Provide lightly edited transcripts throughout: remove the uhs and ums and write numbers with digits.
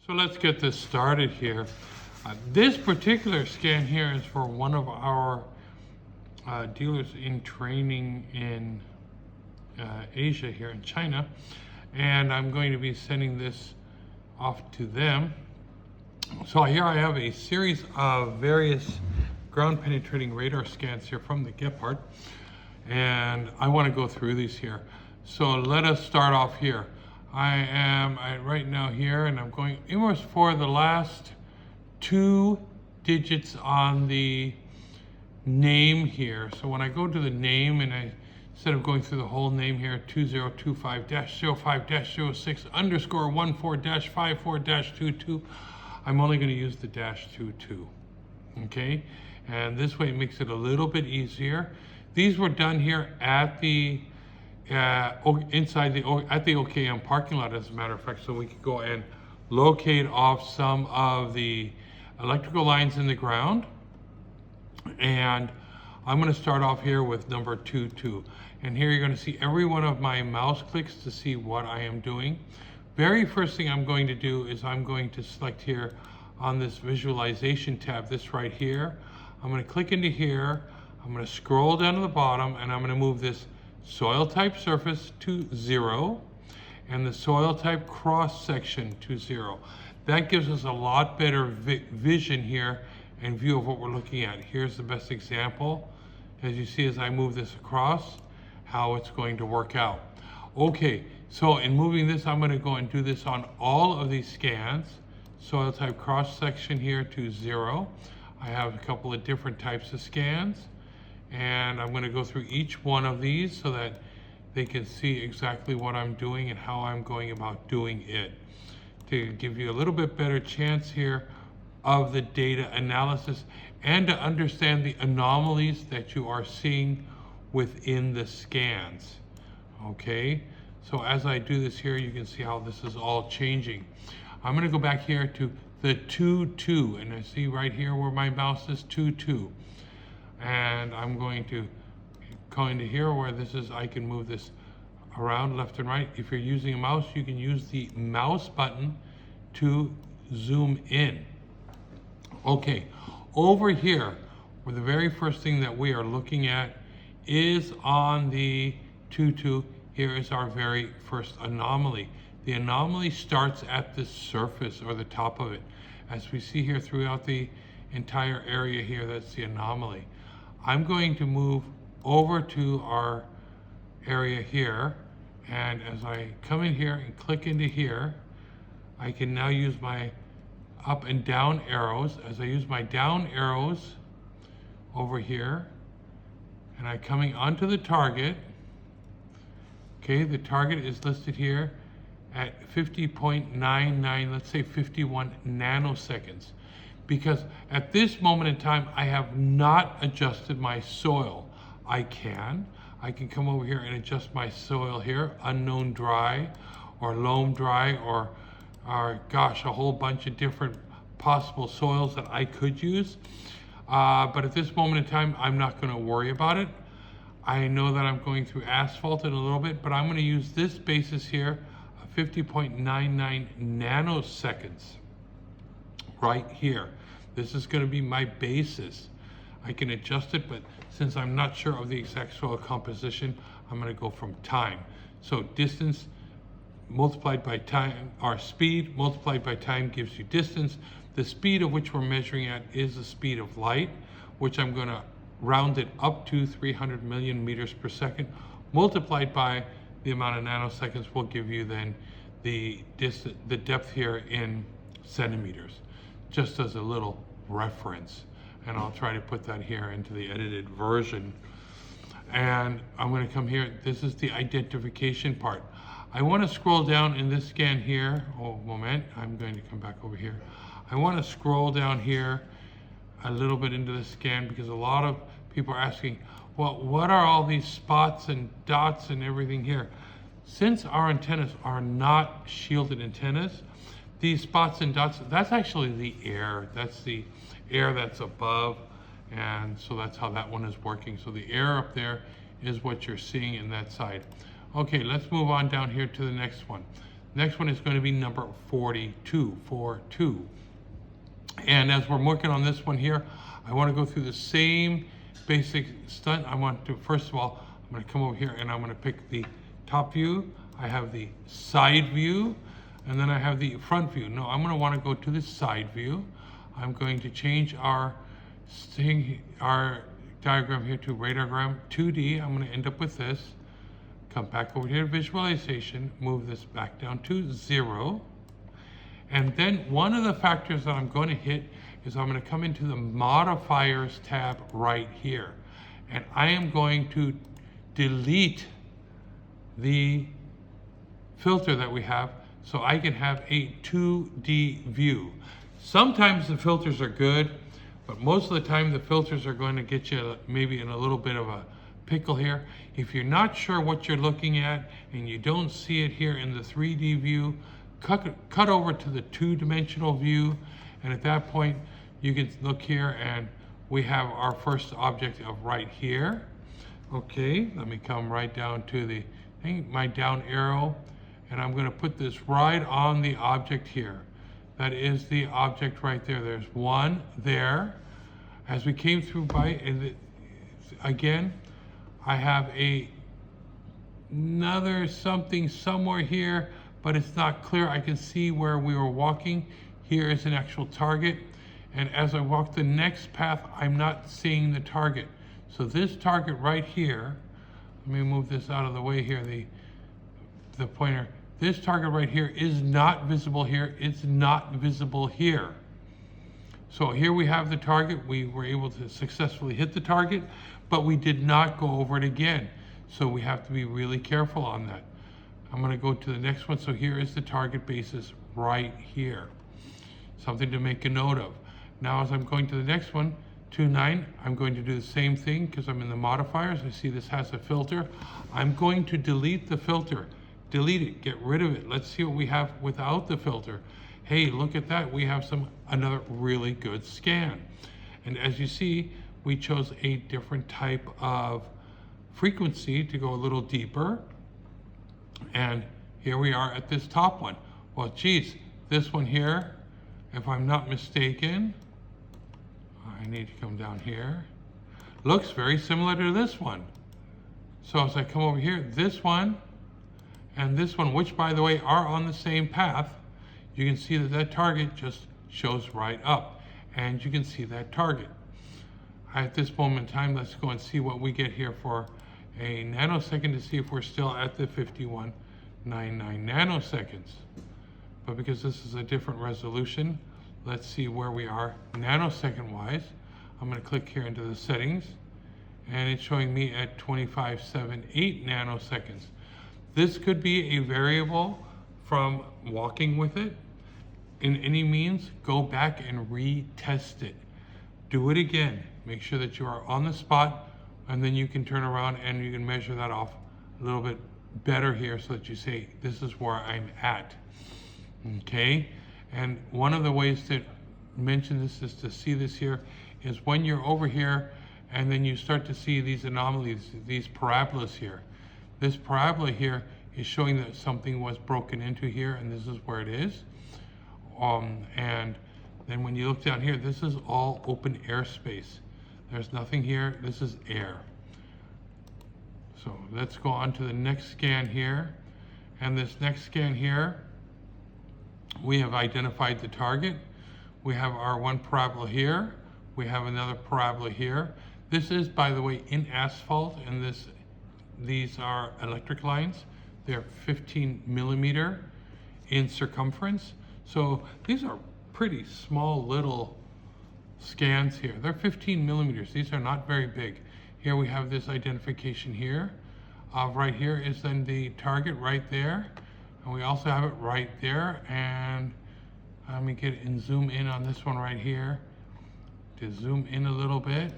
So let's get this started here. This particular scan here is for one of our dealers in training in Asia here in China, and I'm going to be sending this off to them. So here I have a series of various ground penetrating radar scans here from the Gepard, and I want to go through these here. So let us start off here. I am right now here, and I'm going inwards for the last 2 digits on the name here. So when I go to the name, and instead of going through the whole name here, 2025-05-06_14-54-22, I'm only going to use the -22. Okay, and this way it makes it a little bit easier. These were done here at the inside the OKM parking lot, as a matter of fact, so we could go and locate off some of the electrical lines in the ground. And I'm going to start off here with number 22, and here you're going to see every one of my mouse clicks to see what I am doing. Very first thing I'm going to do is I'm going to select here on this visualization tab, this right here. I'm going to click into here, I'm going to scroll down to the bottom, and I'm going to move this soil type surface to 0 and the soil type cross section to 0. That gives us a lot better vision here and view of what we're looking at. Here's the best example, as you see as I move this across, how it's going to work out. Okay, so in moving this, I'm going to go and do this on all of these scans. Soil type cross section here to 0. I have a couple of different types of scans, and I'm going to go through each one of these so that they can see exactly what I'm doing and how I'm going about doing it, to give you a little bit better chance here of the data analysis and to understand the anomalies that you are seeing within the scans. Okay, so as I do this here, you can see how this is all changing. I'm going to go back here to the 2-2, and I see right here where my mouse is 2-2. And I'm going to go into here where this is, I can move this around left and right. If you're using a mouse, you can use the mouse button to zoom in. Okay, over here, where the very first thing that we are looking at is on the 2-2, here is our very first anomaly. The anomaly starts at the surface or the top of it. As we see here throughout the entire area here, that's the anomaly. I'm going to move over to our area here, and as I come in here and click into here, I can now use my up and down arrows. As I use my down arrows over here, and I'm coming onto the target. Okay, the target is listed here at 50.99, let's say 51 nanoseconds. Because at this moment in time, I have not adjusted my soil. I can come over here and adjust my soil here, unknown dry or loam dry, or gosh, a whole bunch of different possible soils that I could use. But at this moment in time, I'm not going to worry about it. I know that I'm going through asphalt in a little bit, but I'm going to use this basis here of 50.99 nanoseconds right here. This is going to be my basis. I can adjust it, but since I'm not sure of the exact soil composition, I'm going to go from time. So distance multiplied by time, or speed multiplied by time, gives you distance. The speed of which we're measuring at is the speed of light, which I'm going to round it up to 300 million meters per second, multiplied by the amount of nanoseconds will give you then the depth here in centimeters, just as a little reference. And I'll try to put that here into the edited version. And I'm going to come here. This is the identification part. I want to scroll down in this scan here. Oh, moment. I'm going to come back over here. I want to scroll down here a little bit into the scan, because a lot of people are asking, well, what are all these spots and dots and everything here? Since our antennas are not shielded antennas, these spots and dots, that's actually the air. That's the air that's above, and so that's how that one is working. So the air up there is what you're seeing in that side. Okay, let's move on down here to the next one. Next one is going to be number 42, 42. And as we're working on this one here, I want to go through the same basic stunt. I want to, first of all, I'm going to come over here and I'm going to pick the top view. I have the side view, and then I have the front view. No, I'm going to want to go to the side view. I'm going to change our diagram here to radargram 2D. I'm going to end up with this. Come back over here to visualization, move this back down to 0. And then one of the factors that I'm going to hit is I'm going to come into the modifiers tab right here. And I am going to delete the filter that we have so I can have a 2D view. Sometimes the filters are good, but most of the time the filters are going to get you maybe in a little bit of a pickle here. If you're not sure what you're looking at and you don't see it here in the 3D view, cut over to the 2-dimensional view, and at that point you can look here and we have our first object of right here. Okay, let me come right down to the thing, my down arrow, and I'm going to put this right on the object here. That is the object right there. There's one there. As we came through by, and again, I have another something somewhere here, but it's not clear. I can see where we were walking. Here is an actual target. And as I walk the next path, I'm not seeing the target. So this target right here, let me move this out of the way here, the pointer. This target right here is not visible here. It's not visible here. So here we have the target. We were able to successfully hit the target, but we did not go over it again. So we have to be really careful on that. I'm going to go to the next one. So here is the target basis right here. Something to make a note of. Now as I'm going to the next one, 2.9, I'm going to do the same thing because I'm in the modifiers. I see this has a filter. I'm going to delete the filter. Delete it, get rid of it. Let's see what we have without the filter. Hey, look at that. We have another really good scan. And as you see, we chose a different type of frequency to go a little deeper. And here we are at this top one. Well, geez, this one here, if I'm not mistaken, I need to come down here. Looks very similar to this one. So as I come over here, this one and this one, which by the way are on the same path, you can see that that target just shows right up, and you can see that target. At this moment in time, let's go and see what we get here for a nanosecond to see if we're still at the 5199 nanoseconds. But because this is a different resolution, let's see where we are nanosecond wise. I'm going to click here into the settings, and it's showing me at 2578 nanoseconds. This could be a variable from walking with it. In any means, go back and retest it. Do it again. Make sure that you are on the spot, and then you can turn around and you can measure that off a little bit better here so that you say, this is where I'm at. Okay? And one of the ways to mention this is to see this here is when you're over here and then you start to see these anomalies, these parabolas here. This parabola here is showing that something was broken into here, and this is where it is. And then when you look down here, this is all open airspace. There's nothing here. This is air. So let's go on to the next scan here. And this next scan here, we have identified the target. We have our one parabola here. We have another parabola here. This is, by the way, in asphalt, and these are electric lines. They're 15 millimeter in circumference. So these are pretty small little scans here. They're 15 millimeters. These are not very big. Here we have this identification here. Right here is then the target right there. And we also have it right there. And let me get and zoom in on this one right here. To zoom in a little bit.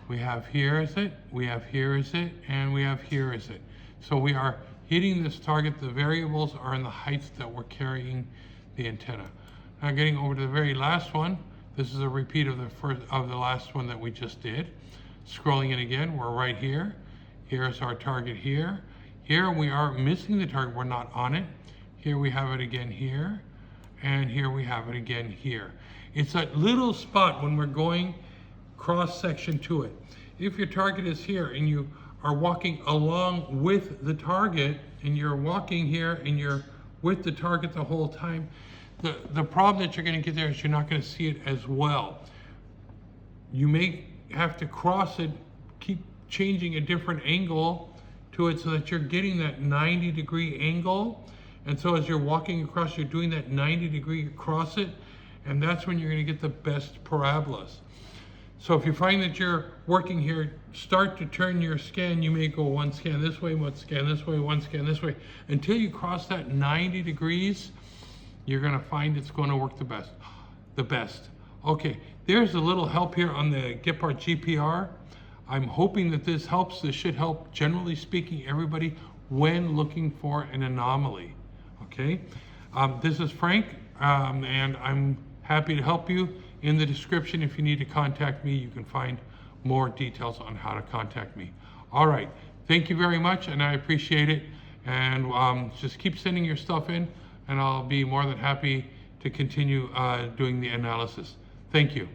We have here is it, we have here is it, and we have here is it. So we are hitting this target. The variables are in the heights that we're carrying the antenna. Now getting over to the very last one, this is a repeat of the last one that we just did. Scrolling in again, we're right here. Here's our target here. Here we are missing the target, we're not on it. Here we have it again here, and here we have it again here. It's that little spot when we're going cross section to it. If your target is here and you are walking along with the target, and you're walking here and you're with the target the whole time, the problem that you're going to get there is you're not going to see it as well. You may have to cross it, keep changing a different angle to it so that you're getting that 90-degree angle. And so as you're walking across, you're doing that 90-degree across it, and that's when you're going to get the best parabolas. So if you find that you're working here, start to turn your scan. You may go one scan this way, one scan this way, one scan this way, until you cross that 90 degrees. You're going to find it's going to work the best. Okay, there's a little help here on the Gepard GPR. I'm hoping that this helps. This should help, generally speaking, everybody when looking for an anomaly. Okay, this is Frank, and I'm happy to help you. In the description, if you need to contact me, you can find more details on how to contact me. All right, thank you very much, and I appreciate it. And just keep sending your stuff in, and I'll be more than happy to continue doing the analysis. Thank you.